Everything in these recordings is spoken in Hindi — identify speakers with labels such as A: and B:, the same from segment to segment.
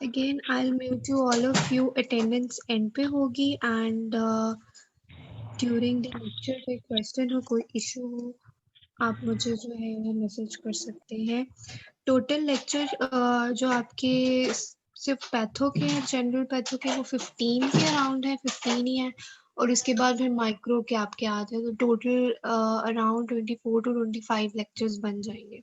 A: Again, I'll mute you all of you. Attendance end पे होगी and during the lecture कोई question हो कोई issue हो आप मुझे जो है वो मैसेज कर सकते हैं. टोटल लेक्चर जो आपके सिर्फ पैथो के हैं जनरल पैथो के वो 15 के अराउंड है 15 ही है और इसके बाद फिर माइक्रो के आपके आते हैं तो टोटल अराउंड 24 to 25 लेक्चर्स बन जाएंगे.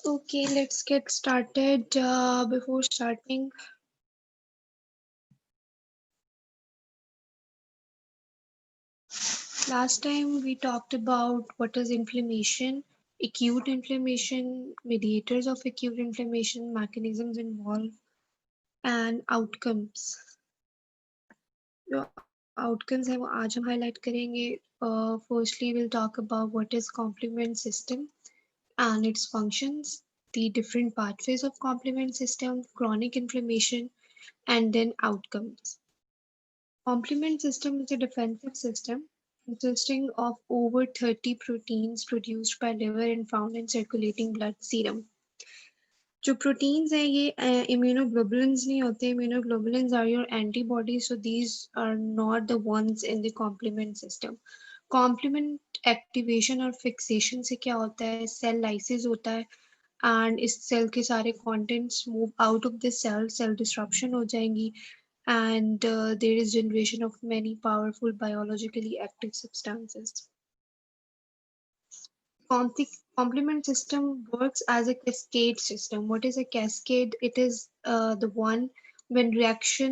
A: Okay, let's get started. Before starting, last time we talked about what is inflammation, acute inflammation, mediators of acute inflammation, mechanisms involved, and outcomes. जो outcomes है वो आज हम highlight करेंगे. Firstly, we'll talk about what is complement system and its functions, the different pathways of complement system, chronic inflammation, and then outcomes. Complement system is a defensive system consisting of over 30 proteins produced by liver and found in circulating blood serum. जो proteins हैं ये immunoglobulins नहीं होते. Immunoglobulins are your antibodies, so these are not the ones in the complement system. Complement activation और fixation से क्या होता है, cell lysis होता है and इस cell के सारे contents move out of the cell, cell disruption हो जाएंगी and there is generation of many powerful biologically active substances. Complement system works as a cascade system. What is a cascade? It is the one when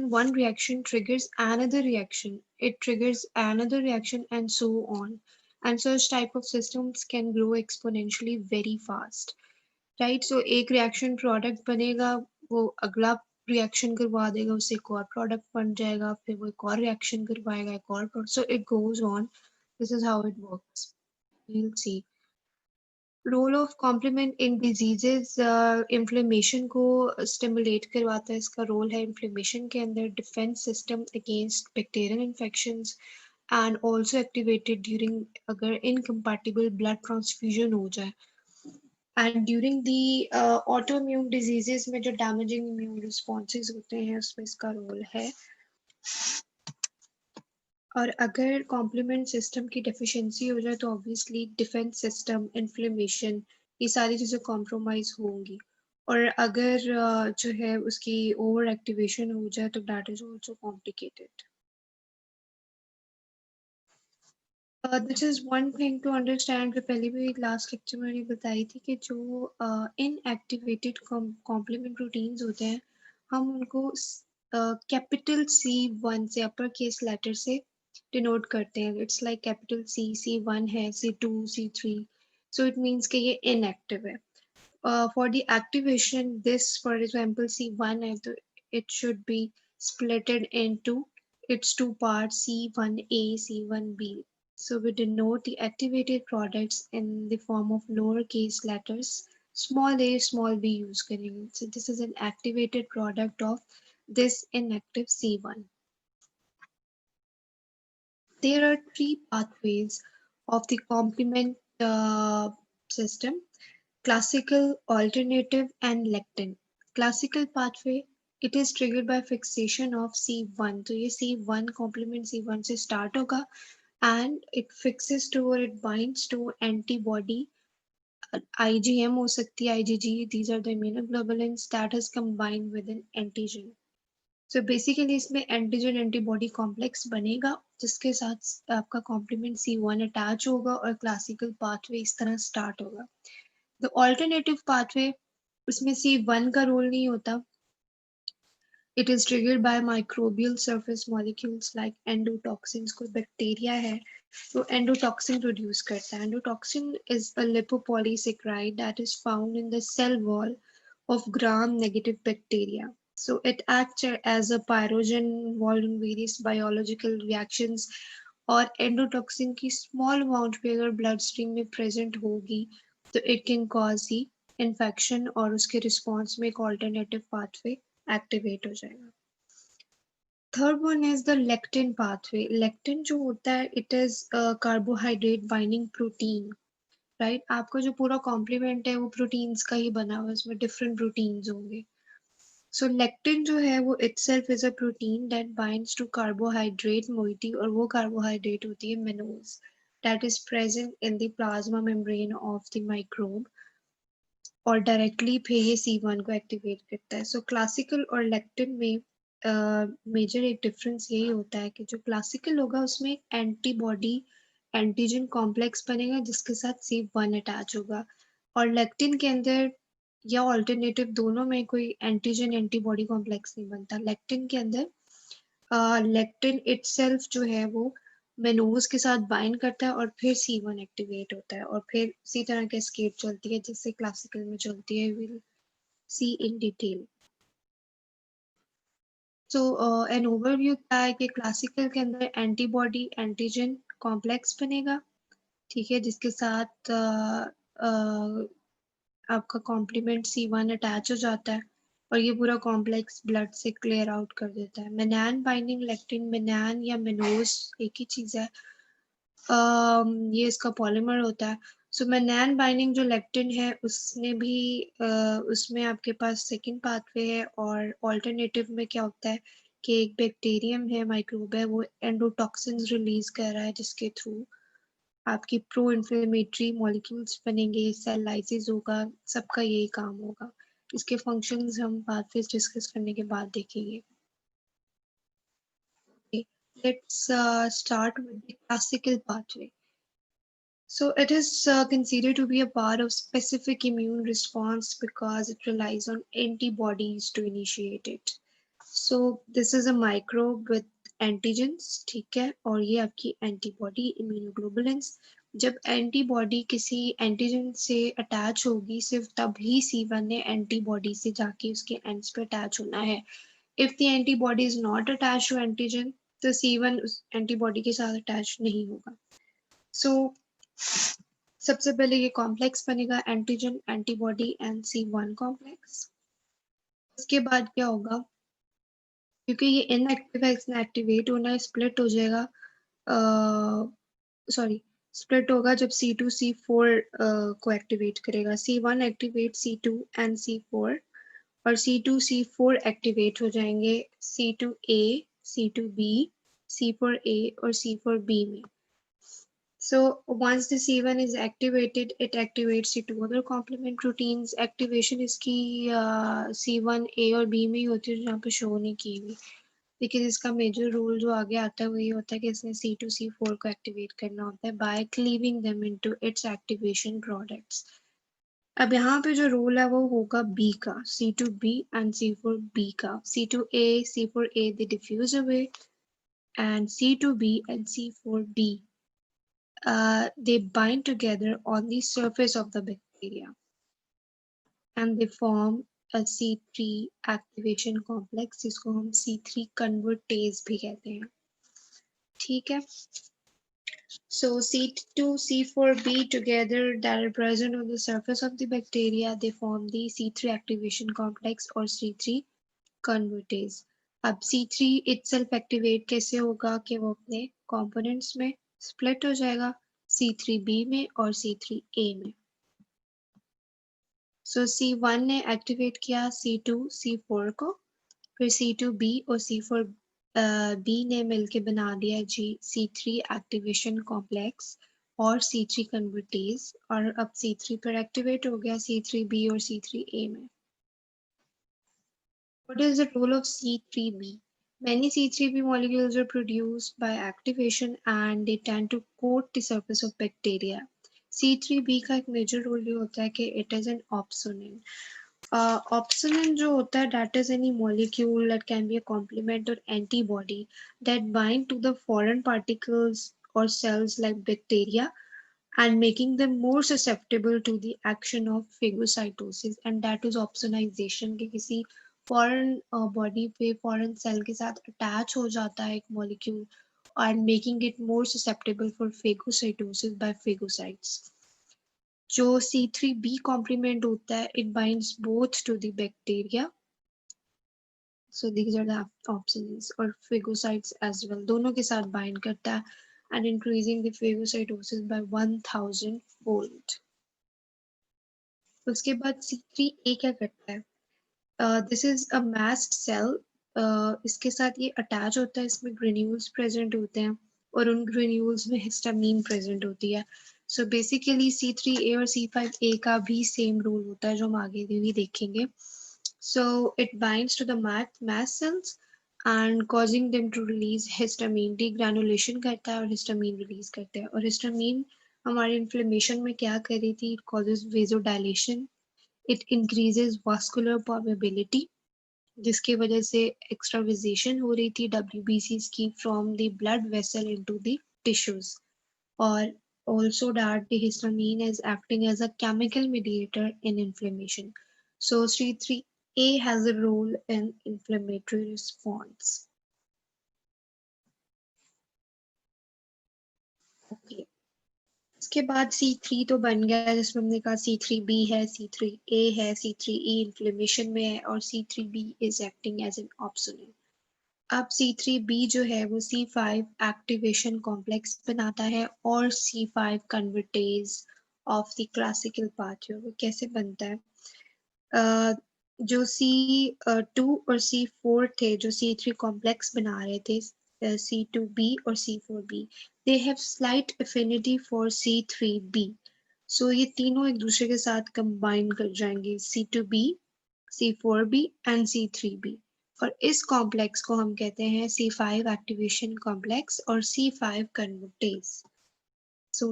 A: one reaction triggers another reaction. It triggers another reaction and so on. And such type of systems can grow exponentially very fast. Right? So एक reaction product बनेगा, वो अगला reaction करवा देगा, उससे एक और product बन जाएगा, फिर वो एक और reaction करवाएगा, एक और product. So it goes on. This is how it works. We'll see. Role of complement in diseases inflammation को स्टिमुलेट करवाता है. इसका रोल है इन्फ्लेमेशन के अंदर defence system against bacterial infections and also activated during अगर इनकम्पैटिबल ब्लड ट्रांसफ्यूजन हो जाए and during the autoimmune diseases में जो डैमेजिंग इम्यून रिस्पॉन्सेज होते हैं उसमें इसका रोल है. और अगर कॉम्प्लीमेंट सिस्टम की डेफिशिएंसी हो जाए तो ऑब्वियसली डिफेंस सिस्टम इन्फ्लेमेशन ये सारी चीज़ें कॉम्प्रोमाइज होंगी और अगर जो है उसकी ओवर एक्टिवेशन हो जाए तो that is also complicated. This is one thing to understand. पहले भी लास्ट लेक्चर में मैंने बताई थी कि जो इनएक्टिवेटेड कॉम्प्लीमेंट प्रोटीन्स होते हैं हम उनको कैपिटल C1 से अपर केस लेटर से डिनोट करते हैं. इट्स लाइक कैपिटल C1 है, C2, C3. So it means कि ये इनएक्टिव है. For the activation, this for example C1 है तो it should be splitted into its two parts C1A, C1B. So we denote the activated products in the form of lowercase letters small a, small b use करेंगे. So this is an activated product of this inactive C1. There are three pathways of the complement system: classical, alternative, and lectin. Classical pathway, it is triggered by fixation of C1. तो ये C1 complement C1 से start होगा and it fixes to or it binds to antibody. IgM हो सकती है, IgG. These are the immunoglobulins that is combined with an antigen. So basically इसमें एंटीजन एंटीबॉडी कॉम्प्लेक्स बनेगा जिसके साथ आपका कॉम्प्लीमेंट C1 अटैच होगा और क्लासिकल पाथवे इस तरह स्टार्ट होगा. द ऑल्टरनेटिव पाथवे उसमें C1 का रोल नहीं होता. It is triggered by microbial surface molecules like endotoxins. कोई बैक्टीरिया है तो endotoxin produce करता है. Endotoxin is a lipopolysaccharide that is found in the cell wall of gram-negative bacteria. So it acts as a pyrogen involved in various biological reactions. और endotoxin की small amount भी अगर blood stream में present होगी तो it can cause the infection और उसके response में एक alternative pathway activate हो जाएगा. Third one is the lectin pathway. Lectin जो होता है it is a carbohydrate binding protein, right? आपका जो पूरा complement है वो proteins का ही बना हुआ है, उसमें different proteins होंगे. So lectin जो है वो itself is a protein that binds to carbohydrate moiety और वो carbohydrate होती है mannose that is present in the plasma membrane of the microbe और डायरेक्टली फिर ये C1 को एक्टिवेट करता है. सो क्लासिकल और लेक्टिन में मेजर एक डिफरेंस यही होता है कि जो क्लासिकल होगा उसमें एंटीबॉडी एंटीजन कॉम्प्लेक्स बनेगा जिसके साथ C1 अटैच होगा और लेक्टिन के अंदर या ऑल्टरनेटिव दोनों में कोई एंटीजन एंटीबॉडी कॉम्प्लेक्स नहीं बनता. लेक्टिन के अंदर लेक्टिन इटसेल्फ जो है वो मेनोज के साथ बाइंड करता है और फिर C1 एक्टिवेट होता है और फिर इसी तरह के स्केट चलती है जिससे क्लासिकल में चलती है. Will see in detail. So an overview क्या है कि क्लासिकल के अंदर एंटीबॉडी एंटीजन कॉम्प्लेक्स बनेगा, ठीक है, जिसके साथ आपका कॉम्प्लीमेंट C1 अटैच हो जाता है और ये पूरा कॉम्प्लेक्स ब्लड से क्लियर आउट कर देता है. मेनान बाइंडिंग लेक्टिन, मेनान या मेनोज एक ही चीज है. ये इसका पॉलीमर होता है. सो मेनान बाइंडिंग जो लेक्टिन है उसने भी उसमें आपके पास सेकंड पाथवे है और ऑल्टरनेटिव में क्या होता है कि एक बैक्टीरियम है माइक्रोब है वो एंडोटॉक्सिन्स रिलीज कर रहा है जिसके थ्रू आपकी प्रो इन्फ्लेमेटरी मॉलिक्यूल्स बनेंगे, सेल लाइसिस होगा, सबका यही काम होगा. इसके फंक्शंस हम पाथवेज डिस्कस करने के बाद देखेंगे. Okay, let's start with the classical pathway. So it is considered to be a part of specific immune response because it relies on antibodies to initiate it. So this is a microbe with antigens, ठीक है, और ये आपकी antibody immunoglobulins. जब antibody किसी antigen से attach होगी सिर्फ तभी C1 ने antibody से जाके उसके ends पे attach होना है. If the antibody is not attached to antigen, तो C1 उस antibody के साथ attach नहीं होगा. So सबसे पहले ये कॉम्प्लेक्स बनेगा antigen antibody and C1 complex. उसके बाद क्या होगा क्योंकि ये इनएक्टिव है इसने एक्टिवेट होना है, स्प्लिट हो जाएगा. सॉरी, स्प्लिट होगा जब C2 C4 को एक्टिवेट करेगा. C1 activate C2 and C4 और C2 C4 एक्टिवेट हो जाएंगे C2A C2B C4A और C4B में. So once the C1 is activated, it activates the two other complement proteins. Activation इसकी C1A और B में ही होती है जहाँ पे शो नहीं की हुई, लेकिन इसका मेजर रोल जो आगे आता है वही होता है कि इसने C2 C4 को एक्टिवेट करना होता है by cleaving them into its activation products. अब यहाँ पे जो रोल है वो होगा B का, C2B and C4B का. C2A C4A they diffuse away and C2B and C4B they bind together on the surface of the bacteria and they form a C3 activation complex जिसको हम C3 convertase भी कहते हैं, ठीक है. So C2 C4B together that are present on the surface of the bacteria they form the C3 activation complex or C3 convertase. अब C3 itself activate कैसे होगा कि वो अपने components में split हो जाएगा C3B में और C3A में. So C1 ने एक्टिवेट किया C2 C4 को, फिर C2B और C4B ने मिलके बना दिया C3 एक्टिवेशन कॉम्प्लेक्स और C3 कन्वर्टेज और अब C3 पर एक्टिवेट हो गया C3B और C3A में. What is the role of C3B? Many C3B molecules are produced by activation and they tend to coat the surface of bacteria. C3B का एक मेजर रोल ये होता है कि it is an opsonin. Opsonin जो होता है, that is any molecule that can be a complement or antibody that bind to the foreign particles or cells like bacteria and making them more susceptible to the action of phagocytosis, and that is opsonization कि किसी foreign body पे foreign cell के साथ attach हो जाता है एक molecule and making it more susceptible for phagocytosis by phagocytes. जो C3b complement होता है, it binds both to the bacteria, so these are the options, और phagocytes as well, दोनों के साथ bind करता है and increasing the phagocytosis by 1000 fold. उसके बाद C3a क्या करता है? This is a mast cell. इसके साथ ये अटैच होता है, इसमें ग्रेन्यूल्स प्रेजेंट होते हैं और उन ग्रेन्यूल्स में हिस्टामीन प्रेजेंट होती है. सो बेसिकली C3a और C5a का भी सेम रोल होता है जो हम आगे भी देखेंगे. So it binds to the mast cells and causing them to release histamine. Degranulation करता है और histamine release करता है. और histamine हमारे inflammation में क्या कर रही थी? It causes vasodilation. It increases vascular permeability, जिसकी वजह से extravasation हो रही थी WBCs की from the blood vessel into the tissues. और also that the histamine is acting as a chemical mediator in inflammation. So C3a has a role in inflammatory response. Okay. इसके बाद C3 तो बन गया, जिसमें हमने कहा C3b है, C3a है, C3e इन्फ्लेमेशन में है और C3b is acting as an opsonin. अब C3b जो है वो C5 एक्टिवेशन कॉम्प्लेक्स बनाता है और C5 convertase of the classical pathway. वो कैसे बनता है? जो C2 और C4 थे जो C3 कॉम्प्लेक्स बना रहे थे, C2b और C4b, they have slight affinity for C3b. So ये तीनों एक दूसरे के साथ कंबाइन कर जाएंगे, C2b, C4b and C3b. और इस कॉम्प्लेक्स को हम कहते हैं C5 एक्टिवेशन कॉम्प्लेक्स और C5 convertase. So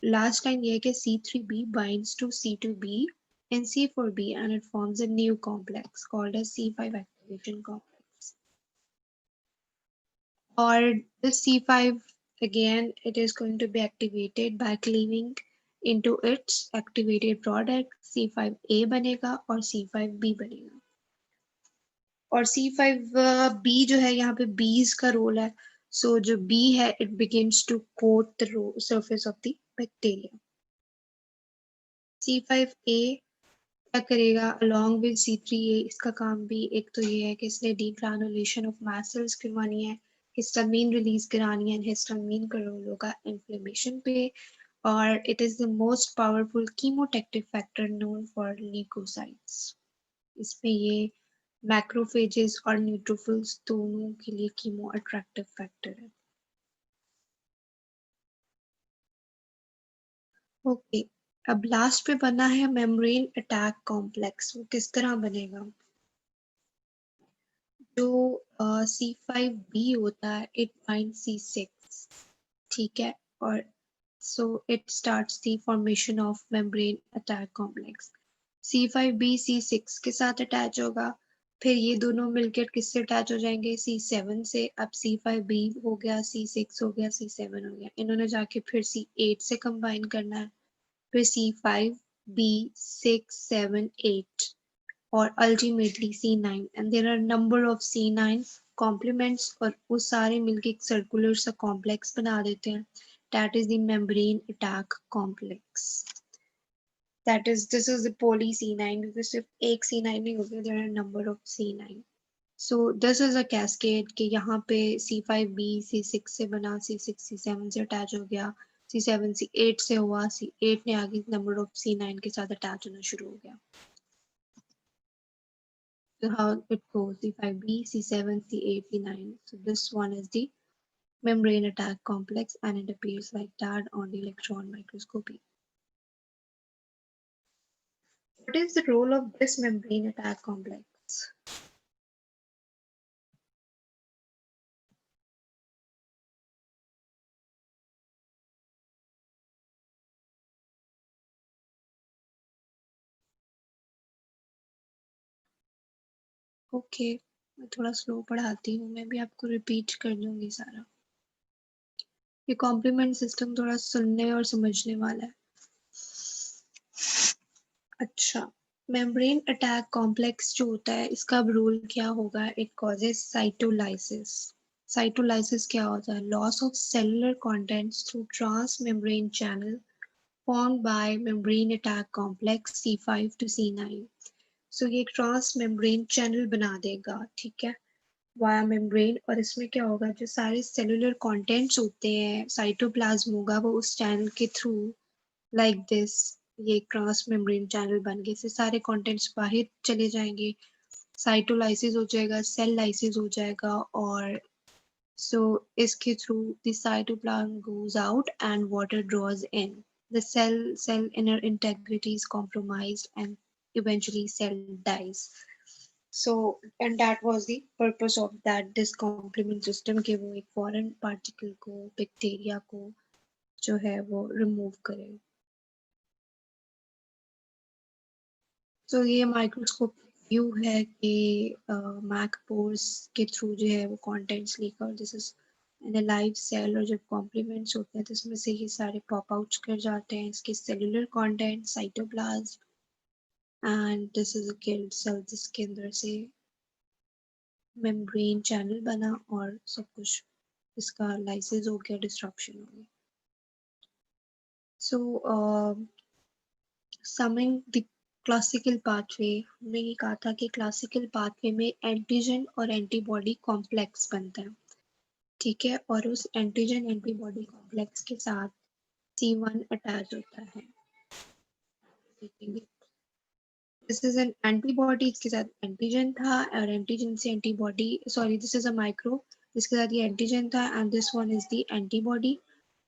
A: last time ये है कि C3b binds to C2b and C4b and it forms a new complex called as C5 activation complex. Or this C5 again, it is going to be activated by cleaving into its activated product. C5a बनेगा और C5b बनेगा. और C5b जो है यहाँ पे bees का रोल है. So जो B है, it begins to coat the surface of the bacteria. C5a क्या करेगा along with C3a? इसका काम भी एक तो ये है कि इसने degranulation of mast cells करवानी है, histamine release करानी है, histamine का रोल होगा inflammation पे, और it is the most powerful chemotactic factor known for leukocytes. इसमें ये मैक्रोफेजेस और न्यूट्रोफिल्स दोनों के लिए कीमो अट्रैक्टिव फैक्टर है. ओके, अब लास्ट पे बना है मेम्ब्रेन अटैक कॉम्प्लेक्स. वो किस तरह बनेगा? जो C5b होता है, इट बाइंड C6, ठीक है, और so it starts the formation of membrane attack complex. C5b C6 के साथ अटैच होगा, फिर ये दोनों मिलकर किससे अटैच हो जाएंगे? C7 से. अब C5b हो गया, C6 हो गया, C7 हो गया, इन्होंने जाके फिर C8 से कंबाइन करना है, फिर C5b 6 7 8 और ultimately C9, and there are number of C9 complements और वो सारे मिलके एक circular सा complex बना देते हैं. That is the membrane attack complex. That is, this is the poly C9, क्योंकि सिर्फ एक C9 नहीं होगा, there are a number of C9. So this is a cascade कि यहाँ पे C5b C6 से बना, C6 C7 से अटैच हो गया, C7 C8 से हुआ, C8 ने आगे number of C9 के साथ अटैच होना शुरू हो गया. So how it goes: C5b, C7, C8, C9. So this one is the membrane attack complex and it appears like that on the electron microscopy. What is the role of this membrane attack complex? Okay, मैं थोड़ा स्लो पढ़ाती हूँ, मैं भी आपको रिपीट कर दूंगी सारा। ये कॉम्प्लीमेंट सिस्टम थोड़ा सुनने और समझने वाला है। अच्छा, मेम्ब्रेन अटैक कॉम्प्लेक्स जो होता है इसका अब रोल क्या होगा? It causes cytolysis. साइटोलाइसिस क्या होता है? Loss of cellular contents through transmembrane channel formed by membrane attack complex C5 to C9. So ये एक ट्रांस मेम्ब्रेन चैनल बना देगा, ठीक है, वाया मेम्ब्रेन। और इसमें क्या होगा, जो सारे सेलुलर कंटेंट्स होते हैं, साइटोप्लाज्म होगा, वो उस चैनल के थ्रू लाइक दिस, ये क्रॉस मेम्ब्रेन चैनल बन गए, से सारे कंटेंट्स बाहर चले जाएंगे, साइटोलाइसिस हो जाएगा, सेल लाइसिस हो जाएगा, और सो इसके through the cytoplasm goes out and water draws in. The cell inner integrity is compromised and eventually cell dies. So and that was the purpose of that this complement system कि वो एक foreign particle को, बैक्टीरिया को जो है वो remove करे। तो ये माइक्रोस्कोप व्यू है कि मैक पोर्स के थ्रू जो है वो कंटेंट्स लेकर, this is in a live cell, और जब कॉम्प्लीमेंट्स होते हैं तो इसमें से ये सारे पॉप आउट कर जाते हैं, इसके cellular content, cytoplasm, and this is a killed cell जिसके अंदर से मेम्ब्रेन चैनल बना और सब कुछ इसका लाइसिस हो गया, डिस्ट्रक्शन हो गई। सो समिंग द क्लासिकल पाथवे, हमने ये कहा था कि क्लासिकल पाथवे में एंटीजन और एंटीबॉडी कॉम्प्लेक्स बनता है, ठीक है, और उस एंटीजन एंटीबॉडी कॉम्प्लेक्स के साथ C1 अटैच होता है। दिस इज एन एंटीबॉडी, इसके साथ एंटीजन था, और एंटीजन से antibody, sorry this is a micro, जिसके साथ ये एंटीजन था, and this one is the antibody,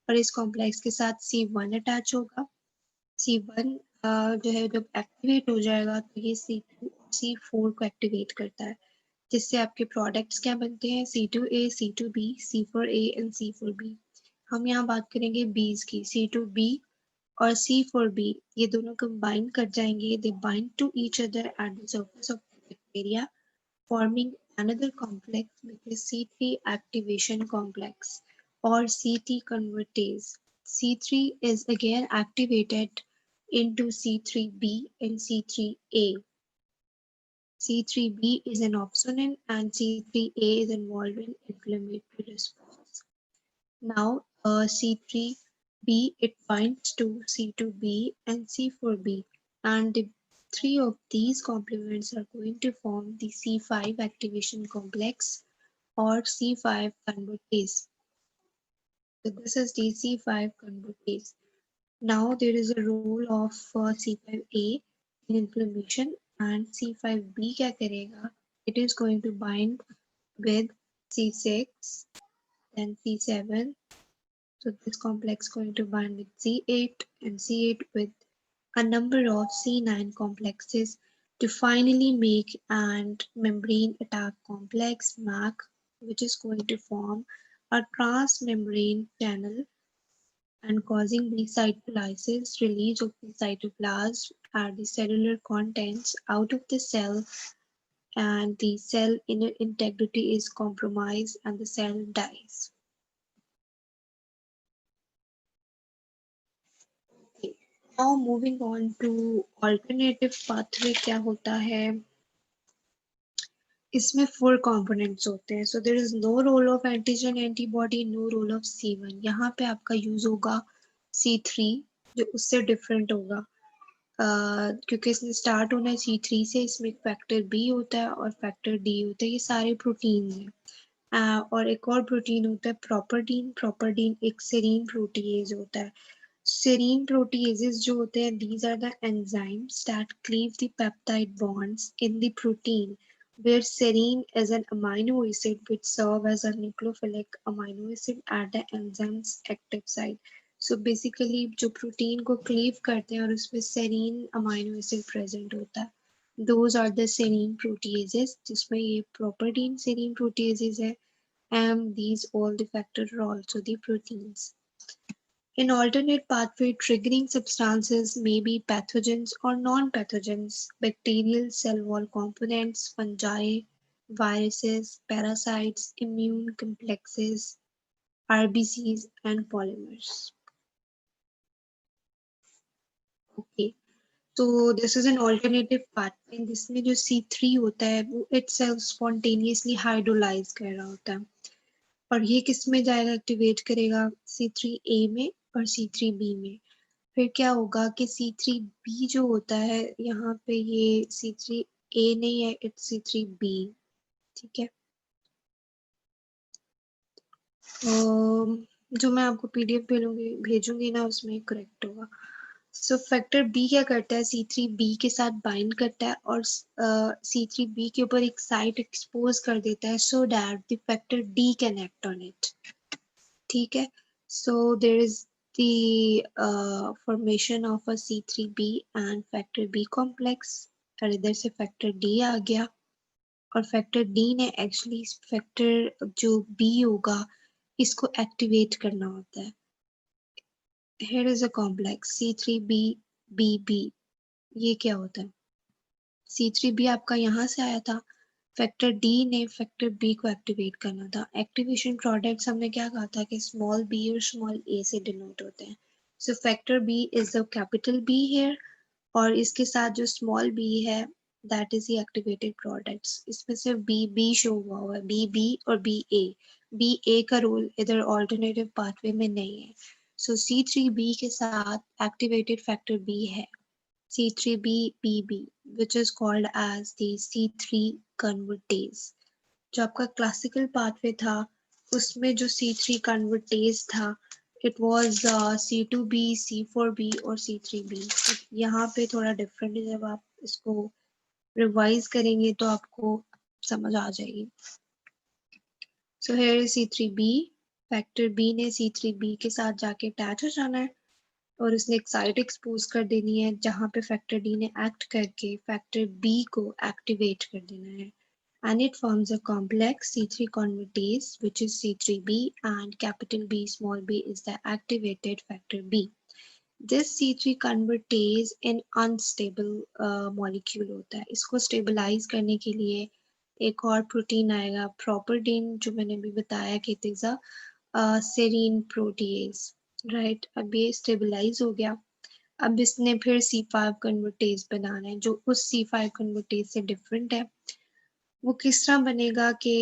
A: और इस कॉम्प्लेक्स के साथ C1 अटैच होगा। C1 जो है जब एक्टिवेट हो जाएगा तो ये C2 और C4 को एक्टिवेट करता है, जिससे आपके प्रोडक्ट्स क्या बनते हैं, C2A, C2B, C4A and C4B। हम यहाँ बात करेंगे बीज की, C2B और C4B, ये दोनों कंबाइन कर जाएंगे, they bind to each other at the surface of bacteria forming another complex which is C3 activation complex or CT convertase. C3 is again activated into C3b and C3a. C3b is an opsonin and C3a is involved in inflammatory response. Now C3b, it binds to C2b and C4b, and the three of these complements are going to form the C5 activation complex or C5 convertase. So this is the C5 convertase. Now there is a role of C5A in inflammation, and C5B क्या करेगा? It is going to bind with C6, then C7. So this complex going to bind with C8 and C8 with a number of C9 complexes to finally make an membrane attack complex MAC, which is going to form a transmembrane channel and causing the cytolysis, release of the cytoplasm and the cellular contents out of the cell, and the cell inner integrity is compromised and the cell dies. Okay. Now moving on to alternative pathway, क्या होता है? इसमें 4 कंपोनेंट्स होते हैं, so there is no role of antigen antibody, no role of C1। यहाँ पे आपका यूज होगा C3, जो उससे डिफरेंट होगा, क्योंकि इसने स्टार्ट होना है C3 से, इसमें फैक्टर B होता है और फैक्टर D होता है, ये सारे प्रोटीन हैं। और एक और प्रोटीन होता है प्रोपर्टीन, प्रोपर्टीन एक सेरीन प्रोटीएज होता है। Serine proteases जो होते हैं, these are the enzymes that cleave the peptide bonds in the protein, where serine is an amino acid which serve as a nucleophilic amino acid at the enzyme's active site. So basically जो प्रोटीन को क्लीव करते हैं और उसमें serine amino acid present होता है, those are the serine proteases, जिसमें ये propertine serine proteases है, and these all the factors are also the proteins. In alternate pathway, triggering substances may be pathogens or non-pathogens, bacterial cell wall components, fungi, viruses, parasites, immune complexes, RBCs and polymers. Okay, so this is an alternative pathway जिसमें जो C3 होता है वो itself spontaneously hydrolyze कर रहा होता है और ये किस में जाएगा एक्टिवेट करेगा C3A में और C3B में। फिर क्या होगा कि C3B जो होता है यहाँ पे ये C3A नहीं है, इट्स C3B। ठीक है, जो मैं आपको PDF भेजूंगी ना उसमें करेक्ट होगा। सो फैक्टर बी क्या करता है, C3B के साथ बाइंड करता है और C3B के ऊपर एक साइट एक्सपोज कर देता है so that the factor D can act on it. ठीक है, so there is the formation of a C3B and factor B complex और इधर से फैक्टर D आ गया और फैक्टर D ने एक्चुअली फैक्टर जो B होगा इसको एक्टिवेट करना होता है। Here is a complex C3BBB, ये क्या होता है, C3B आपका यहाँ से आया था, फैक्टर D ने फैक्टर B को एक्टिवेट करना था। एक्टिवेशन प्रोडक्ट्स हमने क्या कहा था कि स्मॉल b और स्मॉल a से डिनोट होते हैं। So factor B is the capital B here और इसके साथ जो स्मॉल b है that is the activated products. इसमें सिर्फ BB शो हुआ है, BB और BA का रोल इधर ऑल्टरनेटिव पाथवे में नहीं है। सो C3B के साथ एक्टिवेटेड फैक्टर B है C3BBB which is called as the C3 convertase। जो आपका क्लासिकल पाथवे था उसमें जो C3 convertase था it was C2B, C4B और C3B। यहाँ पे थोड़ा डिफरेंट है, जब आप इसको रिवाइज करेंगे तो आपको समझ आ जाएगी। So here is C3B, factor B ने C3B के साथ जाके अटैच हो जाना है और उसने एक साइट एक्सपोज कर देनी है जहां पे फैक्टर D ने एक्ट करके फैक्टर B को एक्टिवेट कर देना है and it forms a complex C3 convertase which is C3B and capital B small b is the activated factor B. This C3 convertase in unstable molecule होता है, इसको stabilize करने के लिए एक और प्रोटीन आएगा प्रोपरडीन जो मैंने भी बताया कि it is a serine protease, right. अब ये स्टेबलाइज हो गया, अब इसने फिर C5 कन्वर्टेज बनाना है जो उस C5 कन्वर्टेज से डिफरेंट है। वो किस तरह बनेगा कि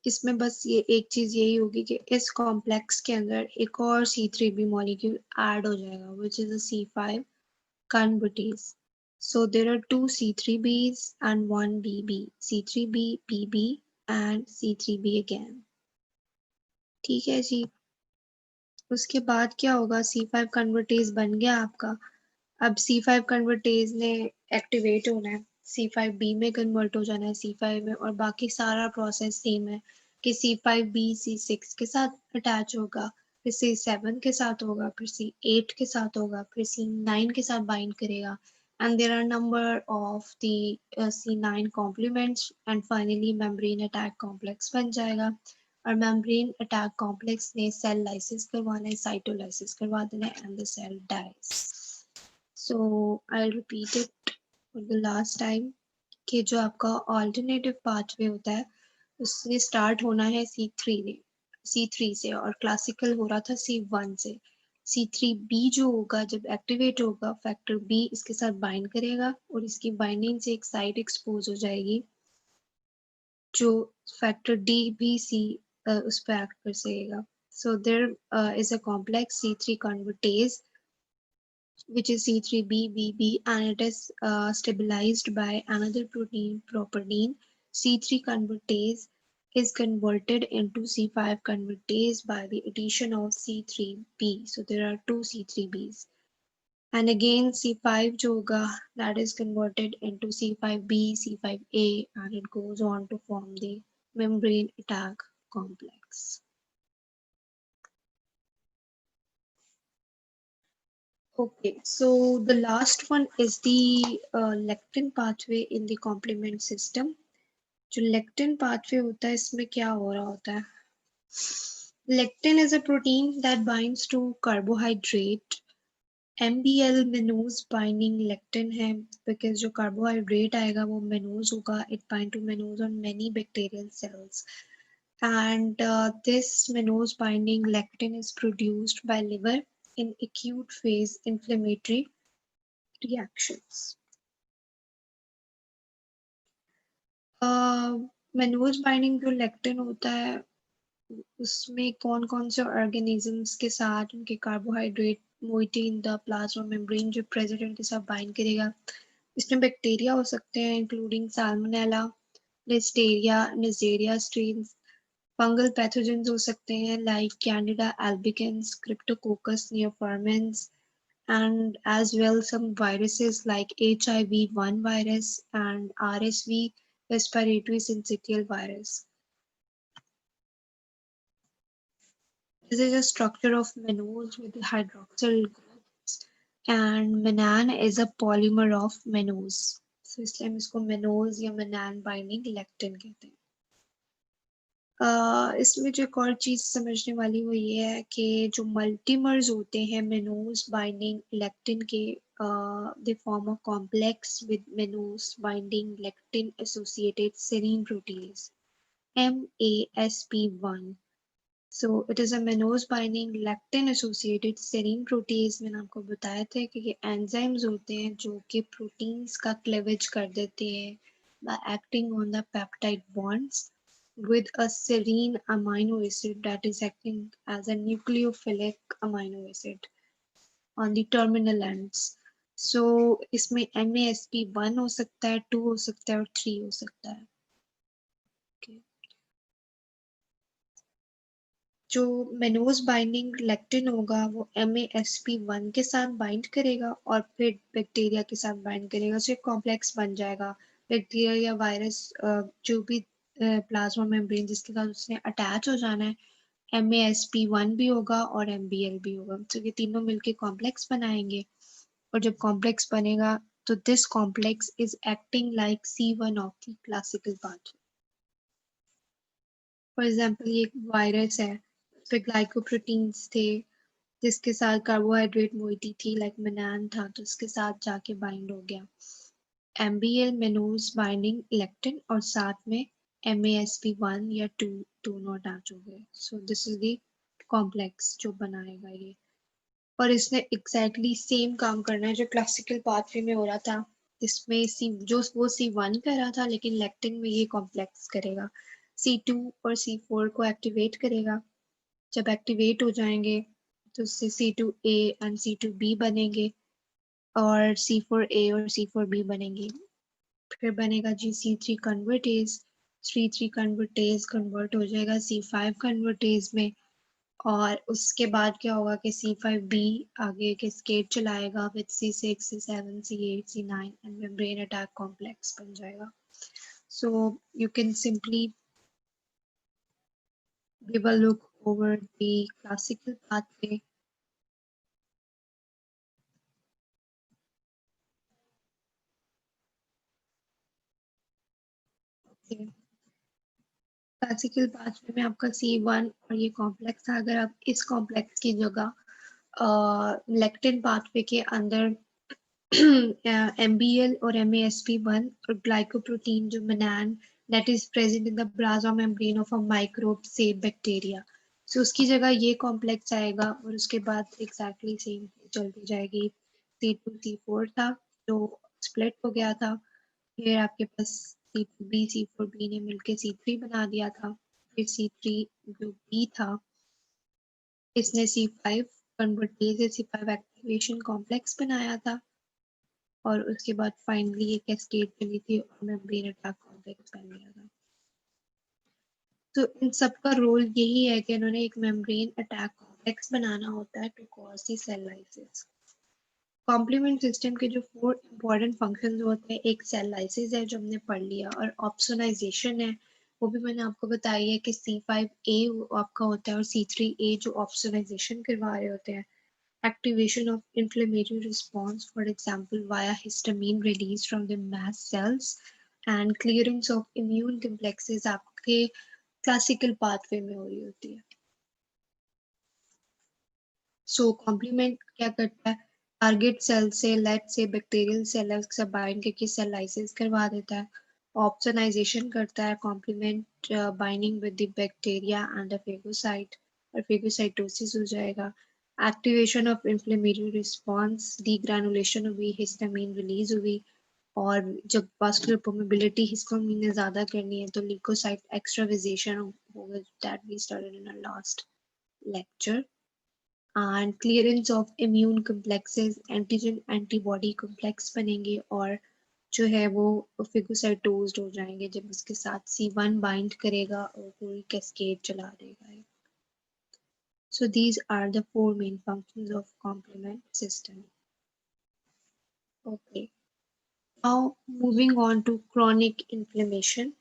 A: इसमें बस ये एक चीज यही होगी कि इस कॉम्प्लेक्स के अंदर एक और C3B मॉलिक्यूल ऐड हो जाएगा which is a C5 convertase. So there are two C3Bs and one BB, C3B, BB and C3B again। ठीक है जी, उसके बाद क्या होगा, C5 कन्वर्टेज बन गया आपका। अब C5 कन्वर्टेज ने एक्टिवेट होना है, C5B में कन्वर्ट हो जाना है C5 में और बाकी सारा प्रोसेस सेम है कि C5B C6 के साथ अटैच होगा, फिर C7 के साथ होगा, फिर C8 के साथ होगा, फिर C9 के साथ बाइंड करेगा and there are number of the C9 complements and finally membrane attack complex बन जाएगा और membrane attack complex ने cell lysis करवाना है, cytolysis करवा देना है and the cell dies। So I'll repeat it for the last time कि जो आपका alternative pathway होता है उसने start होना है C3 से और classical हो रहा था C1 से। C3B जो होगा जब एक्टिवेट होगा फैक्टर B इसके साथ बाइंड करेगा और इसकी बाइंडिंग से एक साइट एक्सपोज हो जाएगी जो फैक्टर D भी उस पर एक्ट कर सकेगा। So there is a complex C3 convertase which is C3BBB and it is stabilized by another protein properdine. C3 convertase is converted into C5 convertase by the addition of C3B. So there are two C3Bs. And again C5 जो होगा that is converted into C5B, C5A and it goes on to form the membrane attack complex. Okay, so the last one is the lectin pathway in the complement system. जो lectin pathway होता है इसमें क्या हो रहा होता है? Lectin is a protein that binds to carbohydrate MBL mannose binding lectin है, बिकॉज जो कार्बोहाइड्रेट आएगा वो मेनोज होगा. It bind to mannose on many bacterial cells, and this mannose binding lectin is produced by liver in acute phase inflammatory reactions. Mannose binding जो lectin होता है उसमें कौन कौन से ऑर्गेनिजम्स के साथ उनके carbohydrate moiety in the plasma membrane जो प्रेजेंट उनके साथ बाइंड करेगा. इसमें बैक्टीरिया हो सकते हैं including Salmonella, Listeria, Neisseria strains. Fungal pathogens हो सकते हैं like Candida albicans, Cryptococcus neoformans, and as well some viruses like HIV-1 virus and RSV, respiratory syncytial virus. This is a structure of mannose with hydroxyl groups, and mannan is a polymer of mannose. So इसलिए हम इसको mannose या mannan binding lectin कहते हैं. इसमें जो एक और चीज समझने वाली वो ये है कि जो मल्टीमर्स होते हैं mannose binding lectin के, they form a complex with mannose binding lectin associated serine protease MASP1. So it is a mannose binding lectin associated serine protease. मैंने आपको बताया था कि ये एंजाइम्स होते हैं जो कि प्रोटीन्स का क्लेवेज कर देते हैं by acting on the peptide bonds with a serine amino acid that is acting as a nucleophilic amino acid on the terminal ends. So इसमें MASP1 हो सकता है, 2 हो सकता है और 3 हो सकता है. Okay. जो मेनोज बाइंडिंग लेक्टिन होगा वो MASP1 के साथ बाइंड करेगा और फिर बैक्टीरिया के साथ बाइंड करेगा. तो एक कॉम्प्लेक्स बन जाएगा. बैक्टीरिया या वायरस जो भी प्लाज्मा मेम्ब्रेन जिसके साथ उसने अटैच हो जाना है, MASP1 भी होगा और MBL भी होगा. तो ये तीनों मिलके कॉम्प्लेक्स बनाएंगे और जब कॉम्प्लेक्स बनेगा तो this complex is acting like C1 of the classical pathway. For example ये एक वायरस है, उस पे ग्लाइकोप्रोटीन्स थे जिसके साथ कार्बोहाइड्रेट मोइटी थी लाइक मनान था, तो उसके साथ जाके बाइंड हो गया. MBL मेनोज बाइंडिंग इलेक्ट्रिन और साथ में MASP1 या 2 दोनों अटैच हो गए. So this is the complex जो बनाएगा ये. और इसने एग्जैक्टली सेम काम करना है जो क्लासिकल पाथवे में हो रहा था, जिसमें सी जो वो C1 कर रहा था लेकिन लेक्टिन में ये कॉम्प्लेक्स करेगा. C2 और C4 को एक्टिवेट करेगा. जब एक्टिवेट हो जाएंगे तो उससे C2A एंड C2B बनेंगे और C4A और C4B बनेंगे. फिर बनेगा जी C3 convertase. C3 convertase convert हो जाएगा C5 कन्वर्टेज में और उसके बाद क्या होगा कि C5B आगे कैस्केड चलाएगा with C6, C7, C8, C9 and membrane attack complex बन जाएगा. So you can simply give a look over the classical pathway. Okay. Classical pathway में आपका C1 और ये कॉम्प्लेक्स था. अगर आप इस कॉम्प्लेक्स की जगह लेक्टिन पाथवे के अंदर MBL और MASP1 और ग्लाइकोप्रोटीन जो मनान that is present in the plasma membrane of a microbe say bacteria, so उसकी जगह ये कॉम्प्लेक्स आएगा और उसके बाद एग्जैक्टली सेम चलती जाएगी. C2 C4 था जो स्प्लिट हो गया था, फिर आपके पास C2B C4B ने मिलके C3 बना दिया था. फिर C3 जो B था इसने C5 convertase C5 activation complex बनाया था और उसके बाद फाइनली ये कैस्केड चली थी और मेम्ब्रेन अटैक कॉम्प्लेक्स बन गया था. तो इन सब का रोल यही है कि इन्होंने एक मेम्ब्रेन अटैक कॉम्प्लेक्स बनाना होता है to cause the cell lysis. Complement system के जो 4 इंपॉर्टेंट फंक्शंस होते हैं, एक सेल लाइसिस है जो हमने पढ़ लिया और ऑप्सोनाइजेशन है, वो भी मैंने आपको बताई है कि C5A आपका होता है और C3A जो ऑप्सोनाइजेशन करवा रहे होते हैं. Activation of inflammatory response, for example, via histamine release from the mast cells and clearance of immune complexes आपके classical pathway में हो रही होती है. So complement क्या करता है, टारगेट सेल से लेट से बैक्टीरियल सेल से बाइंड करके सेल लाइसिस करवा देता है, ऑप्सोनाइजेशन करता है, complement binding with the bacteria and the phagocyte और फेगोसाइटोसिस हो जाएगा, activation of inflammatory response, degranulation हुई, हिस्टामिन रिलीज हुई, और जब वास्कुलर परमेबिलिटी हिस्टामिन ने ज़्यादा करनी है तो ल्यूकोसाइट एक्स्ट्रावाइजेशन होगा, that we studied in our last lecture, and clearance of immune complexes, antigen antibody complex बनेंगे और जो है वो फिगोसाइटोज्ड हो जाएंगे जब उसके साथ C1 बाइंड करेगा और पूरी कैस्केड चला देगा. So these are the four main functions of complement system. Okay. Now moving on to chronic inflammation.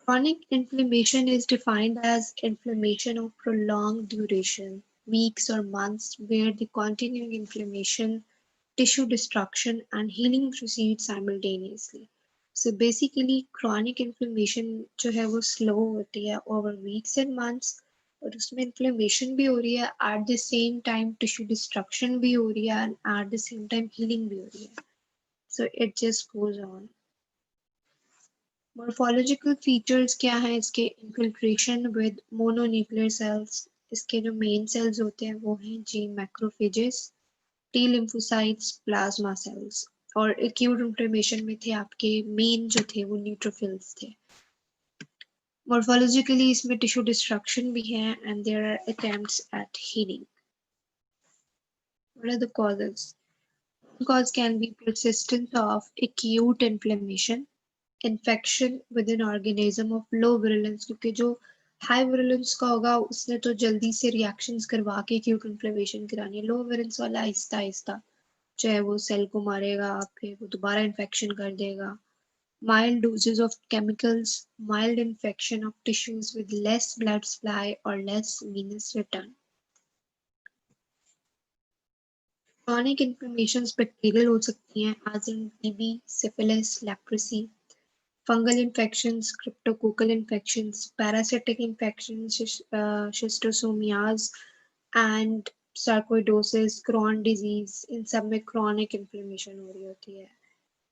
A: Chronic inflammation is defined as inflammation of prolonged duration, weeks or months, where the continuing inflammation, tissue destruction, and healing proceed simultaneously. So basically, chronic inflammation जो है वो slow होती है over weeks and months, और उसमें inflammation भी हो रही है, at the same time tissue destruction भी हो रही है, and at the same time healing भी हो रही है. So it just goes on. Morphological features क्या हैं इसके? इन्फिल्ट्रेशन विद मोनोन्यूक्लियर सेल्स, इसके जो मेन सेल्स होते हैं वो हैं जी macrophages, T lymphocytes, plasma cells, और एक्यूट इन्फ्लेमेशन में थे आपके मेन जो थे वो न्यूट्रोफिल्स थे. मॉर्फोलॉजिकली इसमें टिश्यू डिस्ट्रक्शन भी है and there are attempts at healing. What are the causes? Cause can be persistence of acute inflammation, infection with in organism of low virulence, क्योंकि जो हाई विरुलेंस का होगा उसने तो जल्दी से रिएक्शंस करवा के एक्यूट इन्फ्लेमेशन करानी है. लो विरुलेंस वाला आहिस्ता आहिस्ता चाहे वो सेल को मारेगा फिर वो दोबारा इन्फेक्शन कर देगा. Mild doses of chemicals, mild infection of tissues with less blood supply और less venous return. Chronic inflammations bacterial हो सकती हैं as in TB, syphilis, leprosy, fungal infections, cryptococcal infections, parasitic infections, schistosomias, and sarcoidosis, Crohn disease. इन सब में chronic inflammation हो रही होती है.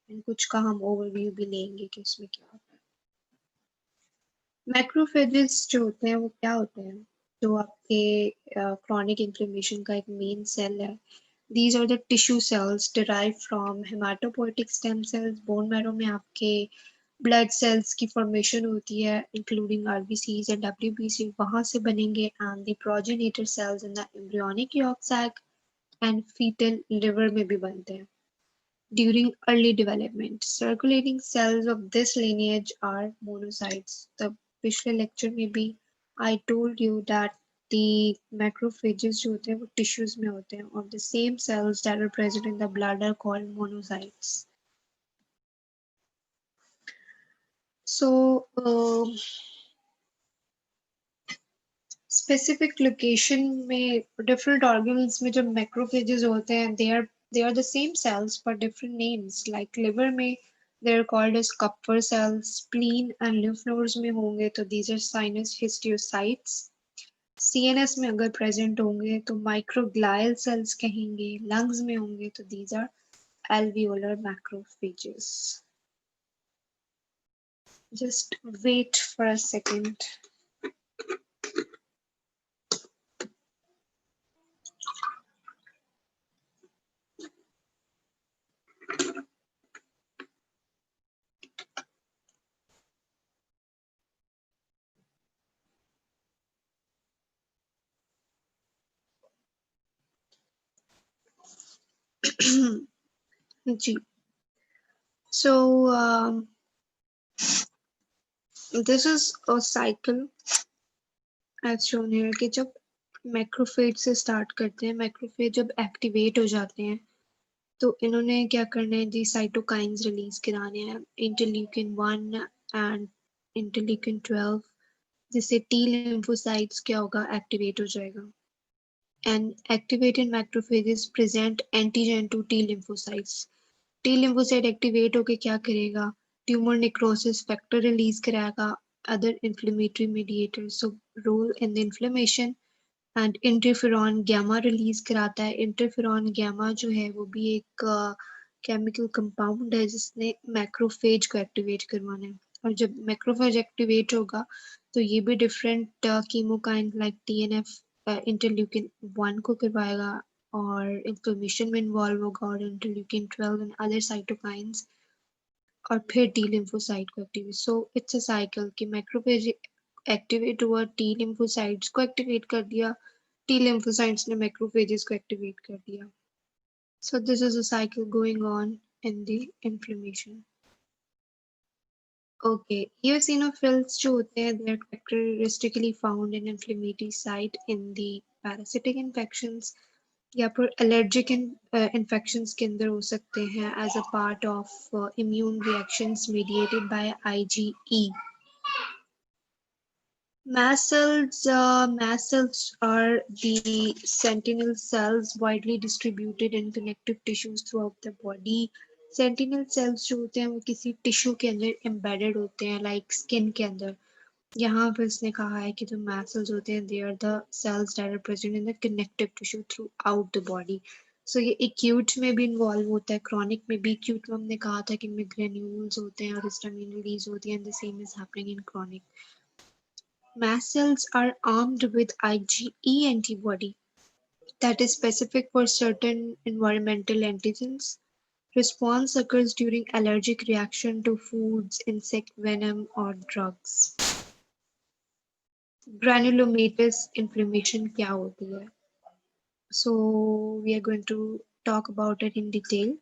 A: इन कुछ का हम overview भी लेंगे कि उसमें क्या होता है. Macrophages जो होते हैं वो क्या होते हैं? जो आपके chronic inflammation का एक main cell है. These are the tissue cells derived from hematopoietic stem cells. Bone marrow में आपके ब्लड सेल्स की फॉर्मेशन होती है इंक्लूडिंग आरबीसीज एंड डब्ल्यूबीसी, वहां से बनेंगे. And the progenitor cells in the embryonic yolk sac and foetal liver में भी बनते हैं during early development. Circulating cells of this lineage are monocytes. तब पिछले लेक्चर में भी I told you that the macrophages जो होते हैं वो टिश्यूज में होते हैं और the same cells that are present in the blood are called monocytes. So specific location में डिफरेंट ऑर्गन्स में जो मैक्रोफेजेस होते हैं they are the same cells but different names. Like liver में they are called as Kupffer cells, spleen and lymph nodes में होंगे तो these are sinus histiocytes. CNS में अगर प्रेजेंट होंगे तो माइक्रोग्लाइल सेल्स कहेंगे. लंग्स में होंगे तो these are alveolar macrophages. Just wait for a second. Ji. So this is a cycle as shown here कि जब मैक्रोफेज से स्टार्ट करते हैं, मैक्रोफेज जब एक्टिवेट हो जाते हैं तो इन्होंने क्या करना है जी, साइटोकाइंस रिलीज कराने हैं, इंटरल्यूकिन 1 एंड इंटरल्यूकिन 12, जिससे टी लिम्फोसाइट्स क्या होगा, एक्टिवेट हो जाएगा. And activated macrophages present antigen to T lymphocytes. T lymphocyte activate होके क्या करेगा, ट्यूमर नेक्रोसिस फैक्टर रिलीज कराएगा, other inflammatory mediators. So role in the inflammation, and interferon gamma release कराता है। इंटरफेरॉन गैमा जो है वो भी एक केमिकल कंपाउंड है जिसने मैक्रोफेज को एक्टिवेट करवाना है, और जब मैक्रोफेज एक्टिवेट होगा तो ये भी डिफरेंट कीमोकाइन लाइक टीएनएफ इंटरल्यूकिन 1 को करवाएगा और इन्फ्लेमेशन में इन्वॉल्व होगा, और इंटरल्यूकिन 12 एंड अदर साइटोकाइंस, और फिर टी लिम्फोसाइट को activate. So it's a cycle कि मैक्रोफेज एक्टिवेट हुआ, टी लिम्फोसाइट्स को एक्टिवेट कर दिया, टी lymphocytes ने macrophages को activate कर दिया. So this is a cycle going on in the inflammation. Okay, eosinophils जो होते हैं they are characteristically found in inflammatory site in the parasitic infections या फिर allergic infections के अंदर हो सकते हैं as a part of immune reactions mediated by IgE. Mast cells are the sentinel cells widely distributed in connective tissues throughout the body. Sentinel cells जो होते हैं वो किसी टिश्यू के अंदर embedded होते हैं, like skin के अंदर. यहाँ पर इसने कहा है कि जो mast cells होते हैं they are the cells that are present in the connective tissue throughout the body. So ये acute में भी involve होता है, chronic में भी. Acute में हमने कहा था कि इनमें granules होते हैं और histamine release होती है, and the same is happening in chronic. Mast cells are armed with IgE antibody that is specific for certain environmental antigens. Response occurs during allergic reaction to foods, insect venom, or drugs. Granulomatous inflammation क्या होती है? So we are going to talk about it in detail.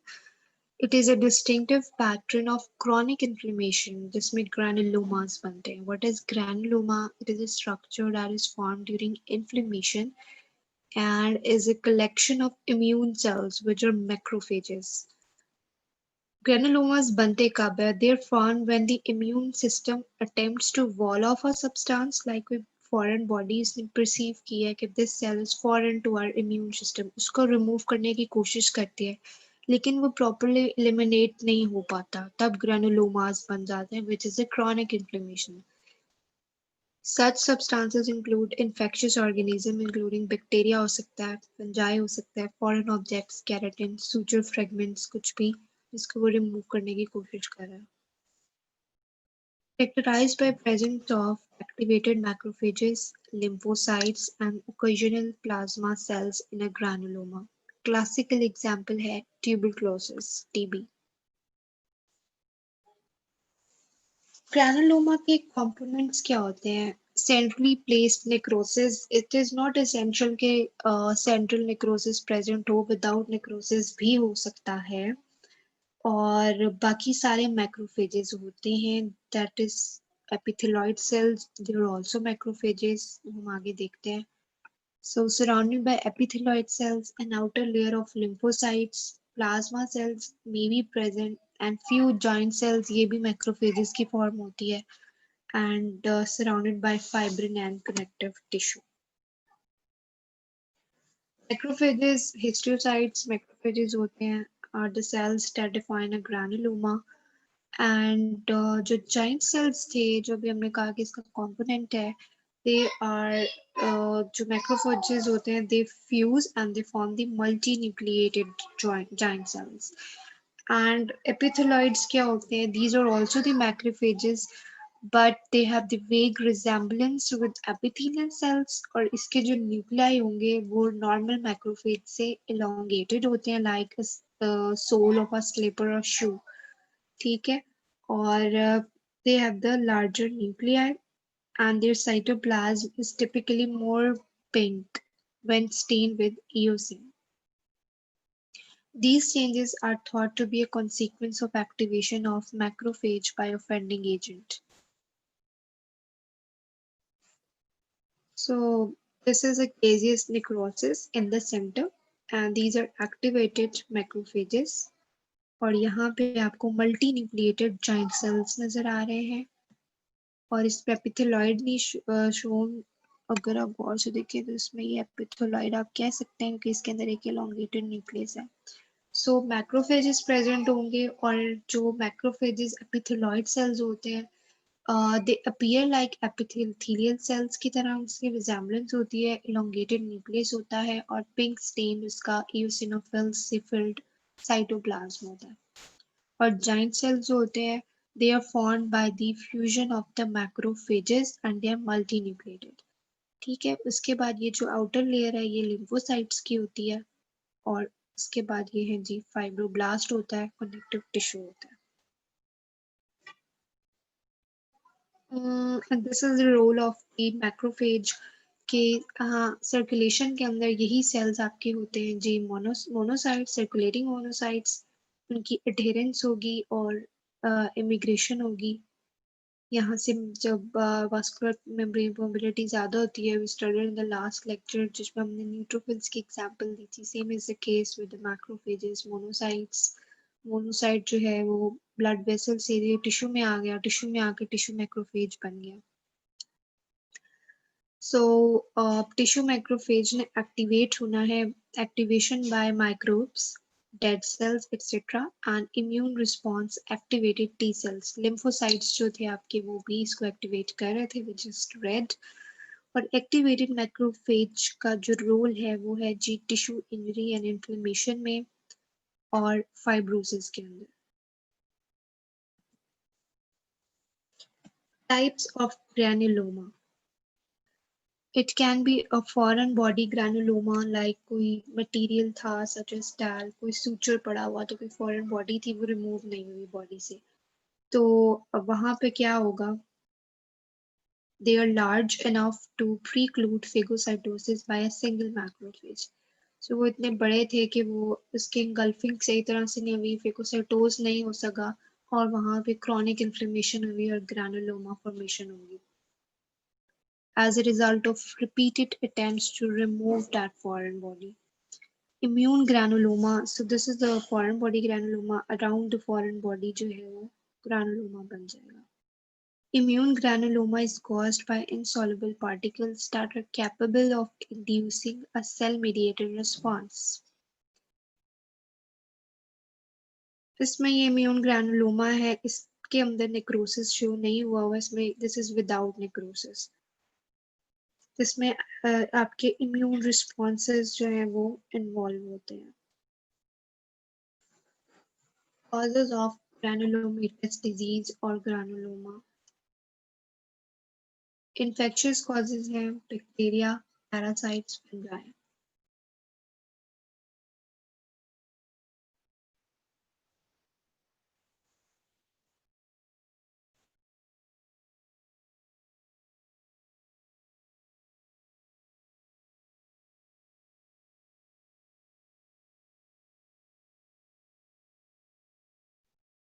A: It is a distinctive pattern of chronic inflammation जिसमें granulomas बनते हैं. What is granuloma? It is a structure that is formed during inflammation and is a collection of immune cells which are macrophages. Granulomas बनते कब है? They are formed when the immune system attempts to wall off a substance like with foreign bodies ने perceive किया है कि this cell is foreign to our immune system, उसको remove करने की कोशिश करती है लेकिन वो properly eliminate नहीं हो पाता, तब granulomas बन जाते हैं which is a chronic inflammation. Such substances include infectious organisms including bacteria हो सकता है, fungi हो सकता है, foreign objects, keratin, suture fragments, कुछ भी जिसको वो remove करने की कोशिश कर रहा है. Characterized by presence of activated macrophages, lymphocytes and occasional plasma cells in a granuloma. Classical example है tuberculosis, TB. Granuloma के components क्या होते हैं? Centrally placed necrosis. It is not essential कि central necrosis present हो, without necrosis भी हो सकता है. और बाकी सारे macrophages होते हैं, that is epithelioid cells, they are also macrophages. हम आगे देखते हैं. So surrounded by epithelioid cells, an outer layer of lymphocytes, plasma cells may be present, and few giant cells ये भी macrophages की form होती है, and surrounded by fibrin and connective tissue. Macrophages, histiocytes, macrophages होते हैं are the cells that define a granuloma, and जो giant cells थे जो भी हमने कहा कि इसका component है, they are जो macrophages होते हैं they fuse and they form the multinucleated giant cells. And epithelioids क्या होते हैं? These are also the macrophages but they have the vague resemblance with epithelial cells, और इसके जो nuclei होंगे वो normal macrophage से elongated होते हैं like a sole of a slipper or shoe. ठीक है, और they have the larger nuclei and their cytoplasm is typically more pink when stained with eosin. These changes are thought to be a consequence of activation of macrophage by offending agent. So this is a caseous necrosis in the center and these are activated macrophages. और यहाँ पे आपको multinucleated giant cells नजर आ रहे हैं और इस पे epithelioid नहीं shown. अगर आप गौर से देखें तो इसमें ये epithelioid आप कह सकते हैं कि इसके अंदर एक elongated nucleus है. So macrophages present होंगे और जो macrophages epithelioid cells होते हैं दे अपीयर लाइक एपिथेलियल सेल्स की तरह उसकी रिजेम्बलेंस होती है, इलोंगेटेड न्यूक्लियस होता है और पिंक स्टेन उसका इओसिनोफिल्स से फिल्ड साइटोप्लाज्म होता है। और जाइंट सेल्स जो होते हैं they are formed by the fusion of the macrophages and they are multinucleated. ठीक है, उसके बाद ये जो आउटर लेयर है ये लिम्फोसाइट्स की होती है और उसके बाद ये है जी फाइब्रोब्लास्ट होता है, कनेक्टिव टिश्यू होता है। This is the role of the macrophage के सर्कुलेशन के अंदर यही सेल्स आपके होते हैं जी मोनोसाइट्स, सर्कुलेटिंग मोनोसाइट्स, उनकी अडेरेंस होगी और इमिग्रेशन होगी। यहाँ से जब वास्कुलर मेम्ब्रेन मोबिलिटी ज़्यादा होती है, we studied in the last lecture जिसमें हमने न्यूट्रोफिल्स की एग्जांपल दी थी, same is the case with the macrophages, monocytes. Monocyte जो है वो ब्लड वेसल से टिश्यू में आ गया, टिश्यू में आके टिश्यू मैक्रोफेज बन गया। सो टिश्यू मैक्रोफेज ने एक्टिवेट होना है, activation by microbes, dead cells etc. and immune response activated T cells, lymphocytes जो थे आपके वो भी इसको एक्टिवेट कर रहे थे, we just read। और एक्टिवेटेड मैक्रोफेज का जो रोल है वो है जी टिश्यू इंजरी एंड इन्फ्लेमेशन में और फाइब्रोसिस के अंदर। Types of granuloma, it can be a foreign body granuloma like कोई मटेरियल था such as टैल, कोई सूचर पड़ा हुआ तो कोई फॉरेन बॉडी थी वो रिमूव नहीं हुई बॉडी से, तो वहां पे क्या होगा, they are large enough to preclude phagocytosis by a single macrophage। So वो इतने बड़े थे कि वो उसके engulfing सही तरह से नहीं हुई, phagocytose नहीं हो सका और वहां पे chronic inflammation हुई और granuloma formation होगी as a result of repeated attempts to remove that foreign body। Immune granuloma, so this is the foreign body granuloma, around the foreign body जो है वो granuloma बन जाएगा। Immune granuloma is caused by insoluble particles that are capable of inducing a cell-mediated response। इसमें ये immune granuloma है, इसके अंदर necrosis शो नहीं हुआ हुआ, इसमें this is without necrosis। इसमें आपके immune responses जो हैं वो involve होते हैं। Causes of granulomatous disease or granuloma, infectious causes हैं bacteria, parasites, fungi।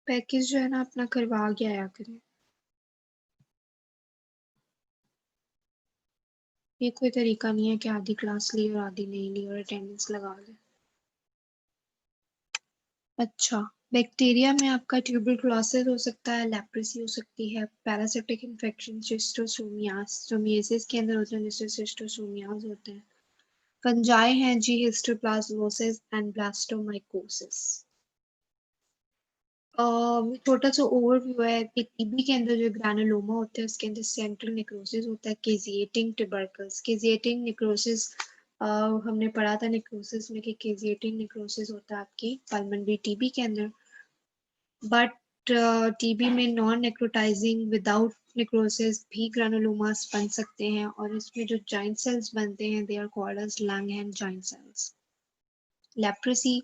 A: पैकेज जो है ना अपना करवा के आया करें, ये कोई तरीका नहीं है कि आधी क्लास ली और आधी नहीं ली और अटेंडेंस लगा दे। अच्छा, बैक्टीरिया में आपका ट्यूबरकुलोसिस हो सकता है, लेप्रेसी हो सकती है, पैरासिटिक इन्फेक्शन शिस्टोसोमियासिस के अंदर होते हैं जिससे शिस्टोसोमियास होते हैं। फंजाई हैं जी हिस्टोप्लाज्मोसिस एंड ब्लास्टोमाइकोसिस। छोटा सा ओवरव्यू है कि टीबी के अंदर जो ग्रैनुलोमा होता है उसके अंदर सेंट्रल नेक्रोसिस होता है, केजिएटिंग ट्यूबरकल्स, केजिएटिंग नेक्रोसिस हमने पढ़ा था नेक्रोसिस में कि केजिएटिंग नेक्रोसिस होता है आपकी पल्मोनरी टीबी के अंदर, बट टीबी में नॉन नेक्रोटाइजिंग विदाउट नेक्रोसिस भी ग्रैनुलोमास बन सकते हैं और इसमें जो जॉइंट सेल्स बनते हैं they are called as Langhans giant cells. Leprosy,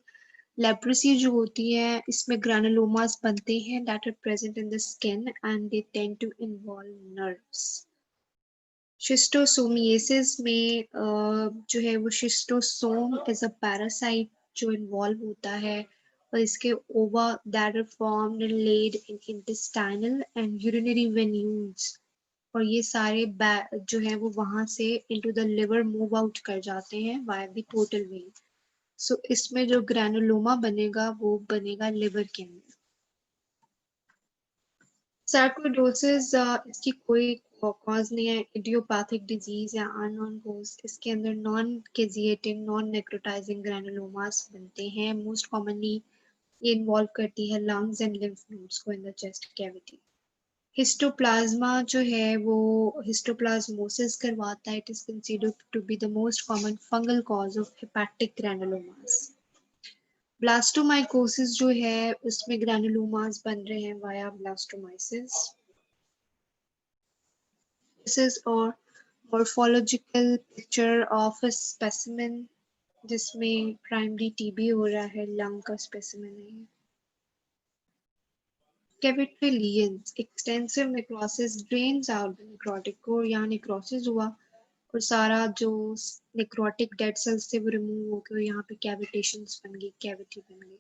A: leprosy जो होती है इसमें ग्रैनुलोमास बनते हैं that are present in the skin and they tend to involve nerves. Schistosomiasis में जो है वो शिस्टोसोम इज अ पैरासाइट जो इन्वॉल्व होता है और इसके ova that are formed and laid in intestinal and urinary venules और ये सारे जो है वो वहां से into the liver move out कर जाते हैं वाया द पोर्टल वेन। सो इसमें जो ग्रैनुलोमा बनेगा वो बनेगा लिवर के अंदर। सार्कोइडोसिस इसकी कोई कॉज नहीं है, इडियोपैथिक डिजीज या अननोन कोज। इसके अंदर नॉन केजिएटिंग नॉन नेक्रोटाइजिंग ग्रैनुलोमास बनते हैं, मोस्ट कॉमनली ये इन्वॉल्व करती है लंग्स एंड लिम्फ नोड्स को in the chest cavity. Histoplasma जो है वो हिस्टोप्लाज्मोसिस करवाता है. It is considered to be the most common fungal cause of hepatic granulomas. Blastomycosis जो है उसमें ग्रैनुलोमास बन रहे हैं वाया ब्लास्टोमाइसिस. दिस इज और morphological picture of a specimen जिसमें प्राइमरी टीबी हो रहा है, लंग का स्पेसिमेन है. Cavitary lesions, extensive necrosis drains out the necrotic core. यहाँ necrosis हुआ और सारा जो necrotic dead cells थे वो remove होकर यहाँ पे cavitations बन गई, cavity बन गई.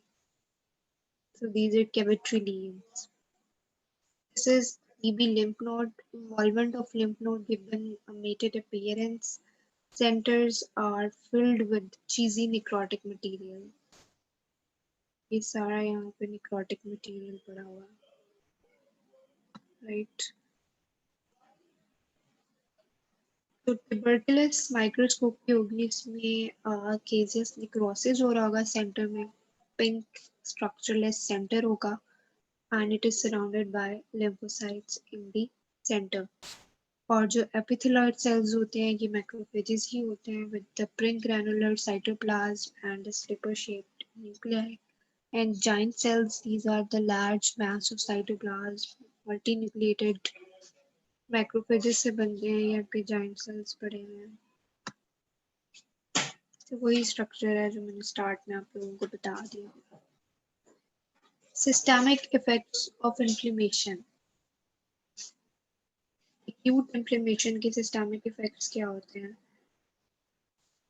A: So these are cavitary lesions. This is TB lymph node. Involvement of lymph node given a mated appearance. Centers are filled with cheesy necrotic material. ये सारा यहाँ पे necrotic material पड़ा हुआ है, right? तो tuberculous माइक्रोस्कोप की होगी, इसमें caseous necrosis हो रहा होगा, सेंटर में pink structureless center होगा and it is surrounded by lymphocytes in the center. और जो epithelioid cells होते हैं ये macrophages ही होते हैं with the pink granular cytoplasm and the slipper shaped nuclei. And giant cells, these are the large mass of cytoplasm, multinucleated macrophages से बनते हैं. यहाँ पे giant cells पड़े हुए हैं. तो वही स्ट्रक्चर है जो मैंने स्टार्ट में आप लोगों को बता दिया. Systemic effects of inflammation. Acute inflammation के systemic effects क्या होते हैं?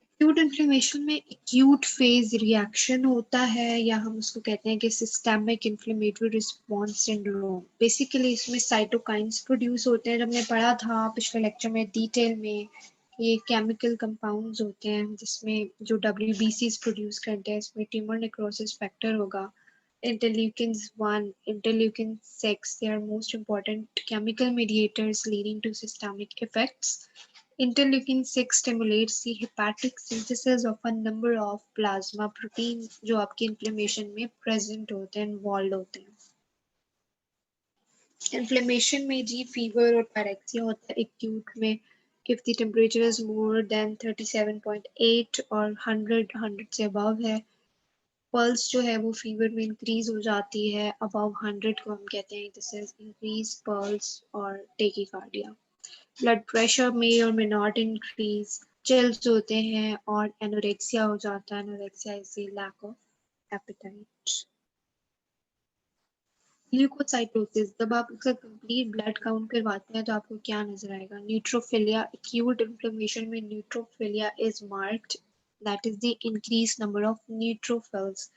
A: Acute inflammation में acute phase reaction होता है या हम उसको कहते हैं कि systemic inflammatory response syndrome. Basically इसमें cytokines produce होते हैं. जब हमने पढ़ा था पिछले लेक्चर में डिटेल में, ये chemical compounds होते हैं जिसमें जो WBCs produce करते हैं, इसमें tumor necrosis factor होगा. Interleukins 1, interleukin 6, they are most important chemical mediators leading to systemic effects. Interleukin 6 stimulates the hepatic synthesis of a number of plasma proteins जो आपकी inflammation में present होते हैं, involved होते हैं. Inflammation में जी fever और pyrexia होता है acute में if the temperature is more than 37.8 और 100 से above है. Pulse जो है वो fever में increase हो जाती है, above 100 को हम कहते हैं this is increased pulse और tachycardia. Blood pressure may or may not increase, chills होते हैं और एनोरेक्सिया हो जाता है. Anorexia is the lack of appetite. Leukocytosis, जब आप उसका कंप्लीट ब्लड काउंट करवाते हैं तो आपको क्या नजर आएगा? न्यूट्रोफिलिया. एक्यूट इन्फ्लेमेशन में न्यूट्रोफिलिया is marked, that is the increase number of neutrophils.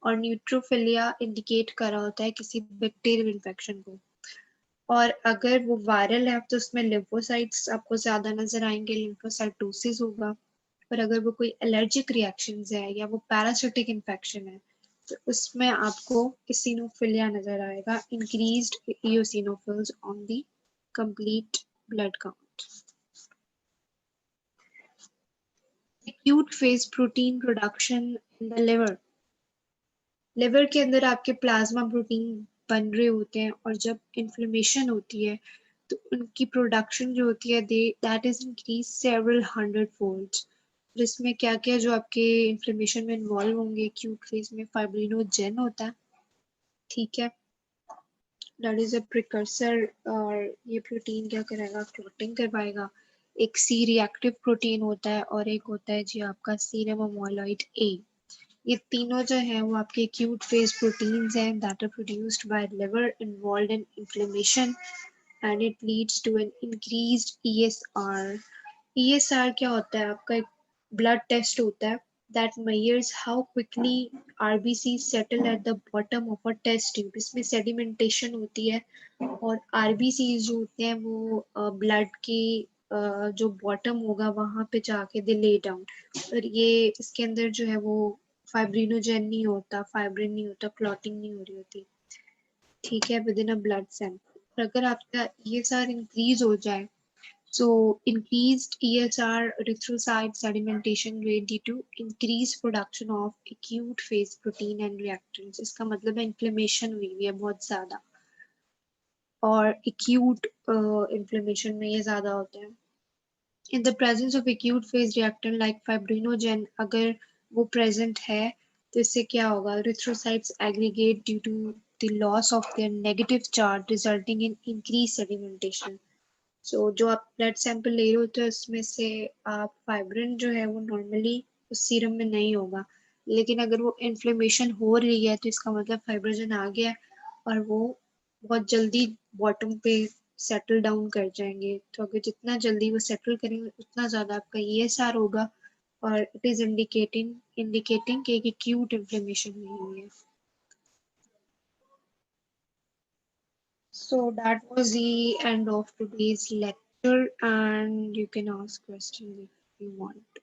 A: और न्यूट्रोफिलिया इंडिकेट कर रहा होता है किसी बैक्टीरियल इन्फेक्शन को. और अगर वो वायरल है तो उसमें लिम्फोसाइट्स आपको ज्यादा नजर आएंगे, लिम्फोसाइटोसिस होगा. और अगर वो कोई एलर्जिक रिएक्शंस है या वो पैरासिटिक इन्फेक्शन है तो उसमें आपको इसिनोफिलिया नजर आएगा, increased eosinophils on the complete blood count. Acute phase protein production in the liver. Liver के अंदर आपके प्लाज्मा प्रोटीन बन रहे होते हैं और जब इन्फ्लेमेशन होती है तो उनकी प्रोडक्शन जो होती है that is increase several 100 folds. जिसमें क्या क्या जो आपके इन्फ्लेमेशन में इन्वॉल्व होंगे एक्यूट फेज में, फाइब्रिनोजेन होता है, ठीक है, दैट इज अ प्रिकर्सर. और ये प्रोटीन क्या करेगा? क्लॉटिंग करवाएगा. एक सी रिएक्टिव प्रोटीन होता है और एक होता है जी आपका सीरम अमोइलॉइड ए. ये तीनों जो हैं वो आपके एक्यूट फेज प्रोटीन्स हैं that are produced by liver involved in inflammation and it leads to an increased ESR. ESR क्या होता है? आपका एक ब्लड टेस्ट होता है that measures how quickly RBCs settle at the bottom of a test tube. इसमें sedimentation होती है और RBCs जो होते हैं वो ब्लड की जो बॉटम होगा वहां पे जाके दे ले डाउन. और ये इसके अंदर जो है वो फाइब्रिनोजेन नहीं होता, फाइब्रिन नहीं होता, क्लॉटिंग नहीं हो रही होती, ठीक है, with in a blood sample. और अगर आपका ESR इंक्रीज हो जाए, so increased ESR erythrocyte sedimentation rate due to increased production of acute phase protein and reactants. इसका मतलब है inflammation हुई है बहुत ज्यादा और acute inflammation में ये ज़्यादा होते हैं. In the presence of acute phase reactant like fibrinogen, अगर वो present है तो इससे क्या होगा? Erythrocytes aggregate due to the loss of their negative charge resulting in increased sedimentation. So जो आप ब्लड सैंपल ले रहे होते हो उसमें से आप फाइब्रिन जो है वो नॉर्मली उस सीरम में नहीं होगा, लेकिन अगर वो इन्फ्लेमेशन हो रही है तो इसका मतलब फाइब्रोजन आ गया है और वो बहुत जल्दी बॉटम पे सेटल डाउन कर जाएंगे. तो अगर जितना जल्दी वो सेटल करेंगे उतना ज़्यादा आपका ESR होगा और इट इज़ इंडिकेटिंग कि एक एक्यूट इन्फ्लेमेशन नहीं हुई है. So that was the end of today's lecture, and you can ask questions if you want.